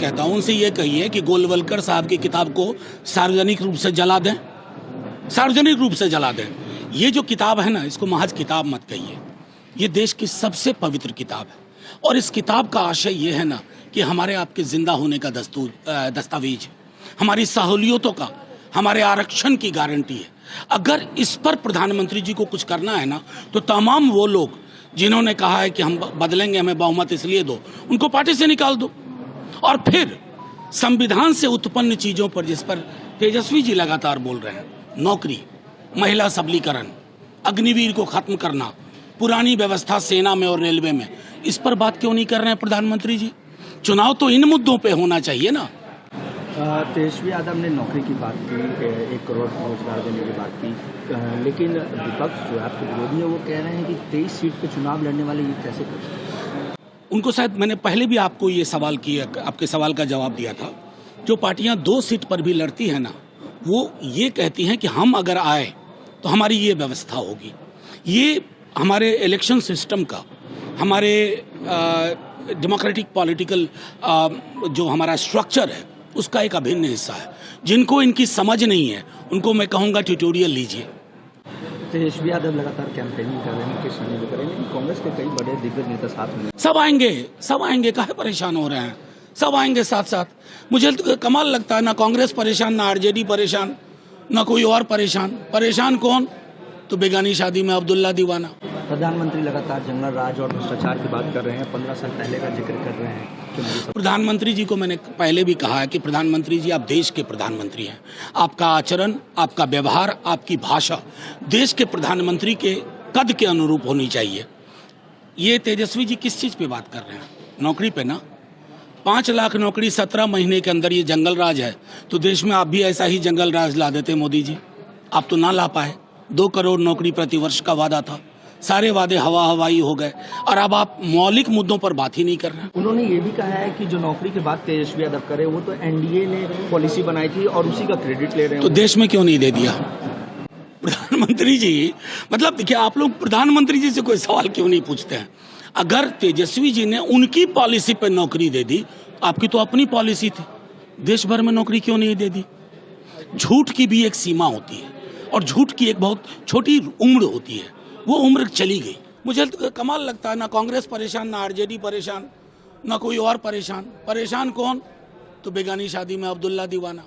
कहता हूं उनसे ये कहिए कि गोलवलकर साहब की किताब को सार्वजनिक रूप से जला दें, सार्वजनिक रूप से जला दें। ये जो किताब है ना, इसको महज किताब मत कहिए, ये देश की सबसे पवित्र किताब है। और इस किताब का आशय ये है ना कि हमारे आपके जिंदा होने का दस्तावेज, हमारी सहूलियतों का, हमारे आरक्षण की गारंटी है। अगर इस पर प्रधानमंत्री जी को कुछ करना है ना, तो तमाम वो लोग जिन्होंने कहा है कि हम बदलेंगे, हमें बहुमत इसलिए दो, उनको पार्टी से निकाल दो। और फिर संविधान से उत्पन्न चीजों पर, जिस पर तेजस्वी जी लगातार बोल रहे हैं, नौकरी, महिला सबलीकरण, अग्निवीर को खत्म करना, पुरानी व्यवस्था सेना में और रेलवे में, इस पर बात क्यों नहीं कर रहे हैं प्रधानमंत्री जी? चुनाव तो इन मुद्दों पे होना चाहिए ना। तेजस्वी यादव ने नौकरी की बात की, 1 करोड़ रोजगार देने की बात की, लेकिन विपक्ष जो आपके विरोधी है वो कह रहे हैं कि 23 सीट पे चुनाव लड़ने वाले ये कैसे कर सकते हैं? उनको शायद मैंने पहले भी आपको ये सवाल किया, आपके सवाल का जवाब दिया था। जो पार्टियां 2 सीट पर भी लड़ती है ना, वो ये कहती हैं कि हम अगर आए तो हमारी ये व्यवस्था होगी। ये हमारे इलेक्शन सिस्टम का, हमारे डेमोक्रेटिक पॉलिटिकल जो हमारा स्ट्रक्चर है, उसका एक अभिन्न हिस्सा है। जिनको इनकी समझ नहीं है, उनको मैं कहूँगा ट्यूटोरियल लीजिए। तेजस्वी यादव लगातार कैंपेनिंग कर रहे हैं, किस समय कर रहे हैं, लेकिन कांग्रेस के कई बड़े दिग्गज नेता साथ में। सब आएंगे, काहे परेशान हो रहे हैं? सब आएंगे साथ साथ। मुझे तो कमाल लगता है, ना कांग्रेस परेशान, ना आरजेडी परेशान, ना कोई और परेशान। परेशान कौन? तो बेगानी शादी में अब्दुल्ला दीवाना। प्रधानमंत्री लगातार जंगल राज और भ्रष्टाचार की बात कर रहे हैं, 15 साल पहले का जिक्र कर रहे हैं। प्रधानमंत्री जी को मैंने पहले भी कहा है कि प्रधानमंत्री जी, आप देश के प्रधानमंत्री हैं। आपका आचरण, आपका व्यवहार, आपकी भाषा देश के प्रधानमंत्री के कद के अनुरूप होनी चाहिए। ये तेजस्वी जी किस चीज पे बात कर रहे हैं? नौकरी पे ना। 5 लाख नौकरी 17 महीने के अंदर, ये जंगल राज है। तो देश में आप भी ऐसा ही जंगल राज ला देते मोदी जी। आप तो ना ला पाए। 2 करोड़ नौकरी प्रति वर्ष का वादा था, सारे वादे हवाई हो गए। और अब आप मौलिक मुद्दों पर बात ही नहीं कर रहे हैं। उन्होंने ये भी कहा है कि जो नौकरी की बात तेजस्वी यादव करे, वो तो एनडीए ने पॉलिसी बनाई थी और उसी का क्रेडिट ले रहे हैं। तो देश में क्यों नहीं दे दिया प्रधानमंत्री जी? मतलब देखिए, आप लोग प्रधानमंत्री जी से कोई सवाल क्यों नहीं पूछते हैं? अगर तेजस्वी जी ने उनकी पॉलिसी पर नौकरी दे दी, आपकी तो अपनी पॉलिसी थी, देश भर में नौकरी क्यों नहीं दे दी? झूठ की भी एक सीमा होती है, और झूठ की एक बहुत छोटी उम्र होती है। वो उम्र चली गई। मुझे तो कमाल लगता है, ना कांग्रेस परेशान, ना आरजेडी परेशान, ना कोई और परेशान। परेशान कौन? तो बेगानी शादी में अब्दुल्ला दीवाना।